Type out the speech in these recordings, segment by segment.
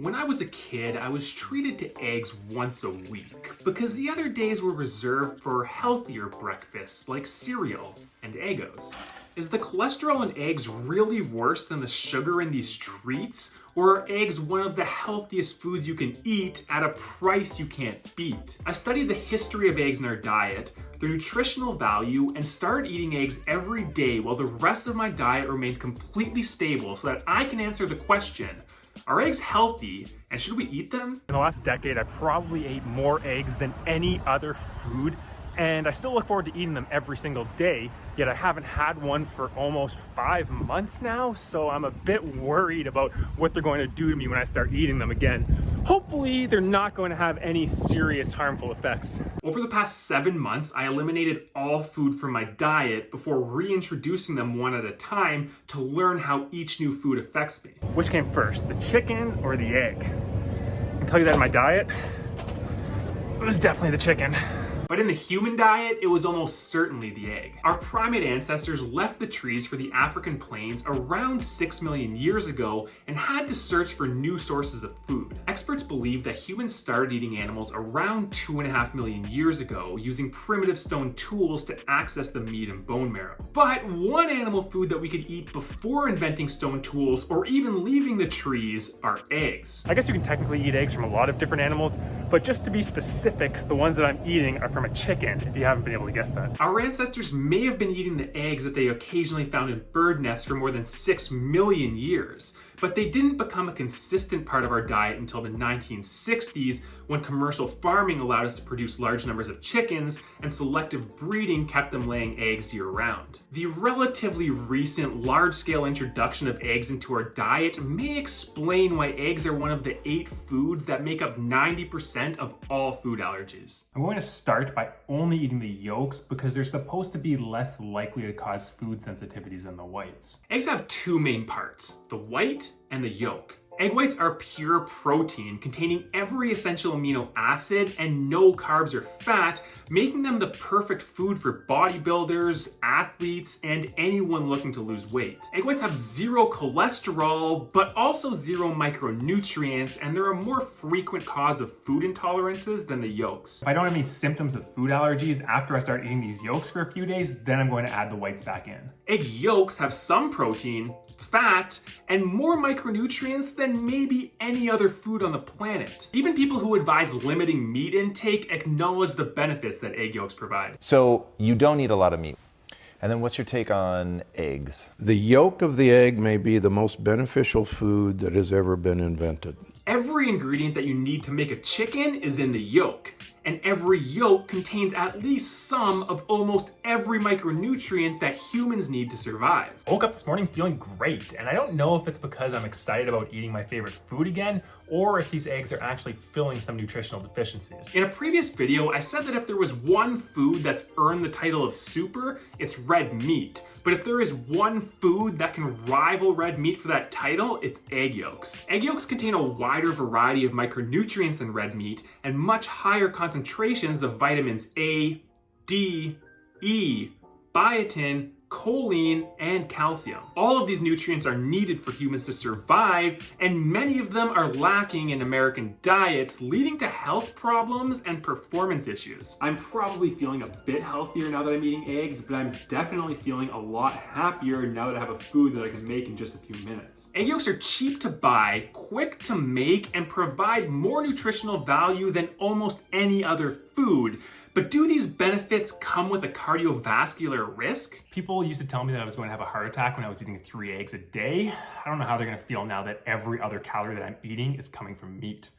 When I was a kid, I was treated to eggs once a week because the other days were reserved for healthier breakfasts like cereal and Eggos. Is the cholesterol in eggs really worse than the sugar in these treats? Or are eggs one of the healthiest foods you can eat at a price you can't beat? I studied the history of eggs in our diet, their nutritional value, and started eating eggs every day while the rest of my diet remained completely stable so that I can answer the question, are eggs healthy, and should we eat them? In the last decade, I probably ate more eggs than any other food, and I still look forward to eating them every single day, yet I haven't had one for almost 5 months now, so I'm a bit worried about what they're going to do to me when I start eating them again. Hopefully, they're not going to have any serious harmful effects. Over the past 7 months, I eliminated all food from my diet before reintroducing them one at a time to learn how each new food affects me. Which came first, the chicken or the egg? I can tell you that in my diet, it was definitely the chicken. But in the human diet, it was almost certainly the egg. Our primate ancestors left the trees for the African plains around 6 million years ago and had to search for new sources of food. Experts believe that humans started eating animals around 2.5 million years ago, using primitive stone tools to access the meat and bone marrow. But one animal food that we could eat before inventing stone tools or even leaving the trees are eggs. I guess you can technically eat eggs from a lot of different animals, but just to be specific, the ones that I'm eating are from a chicken, if you haven't been able to guess that. Our ancestors may have been eating the eggs that they occasionally found in bird nests for more than 6 million years, but they didn't become a consistent part of our diet until the 1960s, when commercial farming allowed us to produce large numbers of chickens and selective breeding kept them laying eggs year-round. The relatively recent large-scale introduction of eggs into our diet may explain why eggs are one of the 8 foods that make up 90% of all food allergies. I'm going to start by only eating the yolks because they're supposed to be less likely to cause food sensitivities than the whites. Eggs have 2 main parts, the white and the yolk. Egg whites are pure protein containing every essential amino acid and no carbs or fat, making them the perfect food for bodybuilders, athletes, and anyone looking to lose weight. Egg whites have 0 cholesterol, but also 0 micronutrients, and they're a more frequent cause of food intolerances than the yolks. If I don't have any symptoms of food allergies after I start eating these yolks for a few days, then I'm going to add the whites back in. Egg yolks have some protein, fat, and more micronutrients than maybe any other food on the planet. Even people who advise limiting meat intake acknowledge the benefits that egg yolks provide. So you don't eat a lot of meat. And then what's your take on eggs? The yolk of the egg may be the most beneficial food that has ever been invented. Every ingredient that you need to make a chicken is in the yolk, and every yolk contains at least some of almost every micronutrient that humans need to survive. I woke up this morning feeling great, and I don't know if it's because I'm excited about eating my favorite food again, or if these eggs are actually filling some nutritional deficiencies. In a previous video, I said that if there was one food that's earned the title of super, it's red meat. But if there is one food that can rival red meat for that title, it's egg yolks. Egg yolks contain a wider variety of micronutrients than red meat and much higher concentrations of vitamins A, D, E, biotin, choline, and calcium. All of these nutrients are needed for humans to survive, and many of them are lacking in American diets, leading to health problems and performance issues. I'm probably feeling a bit healthier now that I'm eating eggs, but I'm definitely feeling a lot happier now that I have a food that I can make in just a few minutes. Egg yolks are cheap to buy, quick to make, and provide more nutritional value than almost any other food. But do these benefits come with a cardiovascular risk? People used to tell me that I was going to have a heart attack when I was eating 3 eggs a day. I don't know how they're going to feel now that every other calorie that I'm eating is coming from meat.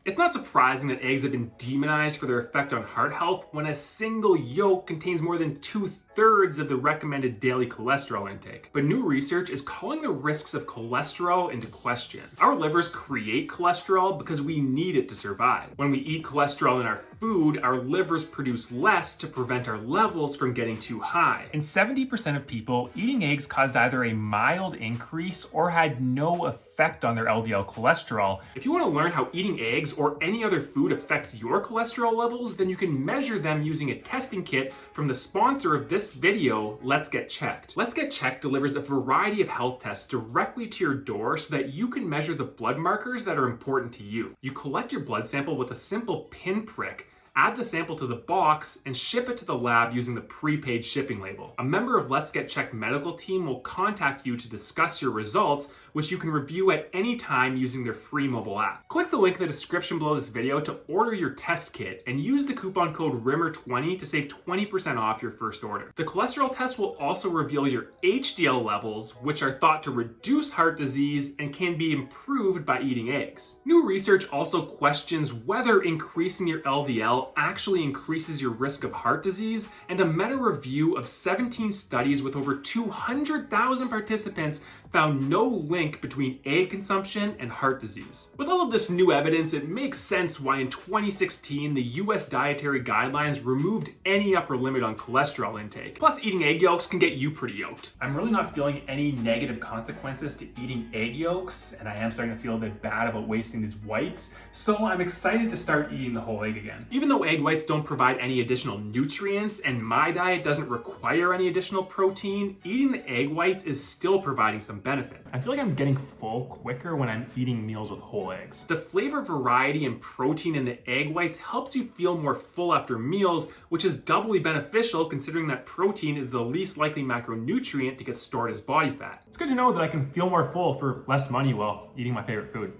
It's not surprising that eggs have been demonized for their effect on heart health when a single yolk contains more than 2/3 of the recommended daily cholesterol intake. But new research is calling the risks of cholesterol into question. Our livers create cholesterol because we need it to survive. When we eat cholesterol in our food, our livers produce less to prevent our levels from getting too high. In 70% of people, eating eggs caused either a mild increase or had no effect effect on their LDL cholesterol. If you want to learn how eating eggs or any other food affects your cholesterol levels, then you can measure them using a testing kit from the sponsor of this video, Let's Get Checked. Let's Get Checked delivers a variety of health tests directly to your door so that you can measure the blood markers that are important to you. You collect your blood sample with a simple pinprick, add the sample to the box, and ship it to the lab using the prepaid shipping label. A member of Let's Get Checked medical team will contact you to discuss your results, which you can review at any time using their free mobile app. Click the link in the description below this video to order your test kit and use the coupon code RIMMER20 to save 20% off your first order. The cholesterol test will also reveal your HDL levels, which are thought to reduce heart disease and can be improved by eating eggs. New research also questions whether increasing your LDL actually increases your risk of heart disease, and a meta-review of 17 studies with over 200,000 participants found no link between egg consumption and heart disease. With all of this new evidence, it makes sense why in 2016 the US dietary guidelines removed any upper limit on cholesterol intake. Plus, eating egg yolks can get you pretty yoked. I'm really not feeling any negative consequences to eating egg yolks, and I am starting to feel a bit bad about wasting these whites, so I'm excited to start eating the whole egg again. Even though egg whites don't provide any additional nutrients and my diet doesn't require any additional protein, eating the egg whites is still providing some benefit. I feel like I'm getting full quicker when I'm eating meals with whole eggs. The flavor variety and protein in the egg whites helps you feel more full after meals, which is doubly beneficial considering that protein is the least likely macronutrient to get stored as body fat. It's good to know that I can feel more full for less money while eating my favorite food.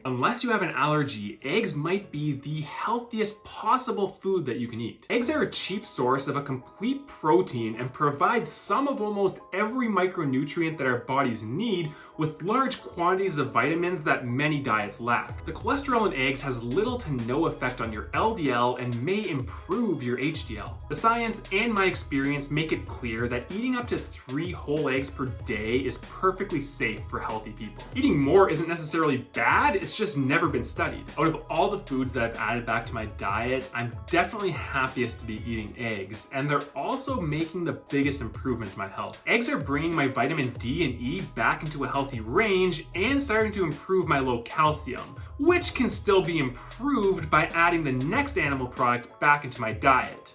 Unless you have an allergy, eggs might be the healthiest possible food that you can eat. Eggs are a cheap source of a complete protein and provide some of almost every micronutrient that our bodies need, with large quantities of vitamins that many diets lack. The cholesterol in eggs has little to no effect on your LDL and may improve your HDL. The science and my experience make it clear that eating up to 3 whole eggs per day is perfectly safe for healthy people. Eating more isn't necessarily bad, it's just never been studied. Out of all the foods that I've added back to my diet, I'm definitely happiest to be eating eggs, and they're also making the biggest improvement to my health. Eggs are bringing my vitamin D and E back into a healthy range and starting to improve my low calcium, which can still be improved by adding the next animal product back into my diet: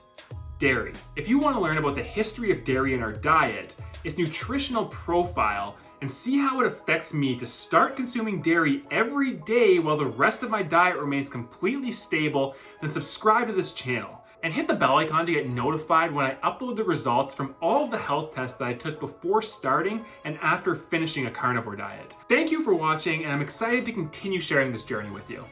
dairy. If you want to learn about the history of dairy in our diet, its nutritional profile, and see how it affects me to start consuming dairy every day while the rest of my diet remains completely stable, then subscribe to this channel. And hit the bell icon to get notified when I upload the results from all of the health tests that I took before starting and after finishing a carnivore diet. Thank you for watching, and I'm excited to continue sharing this journey with you.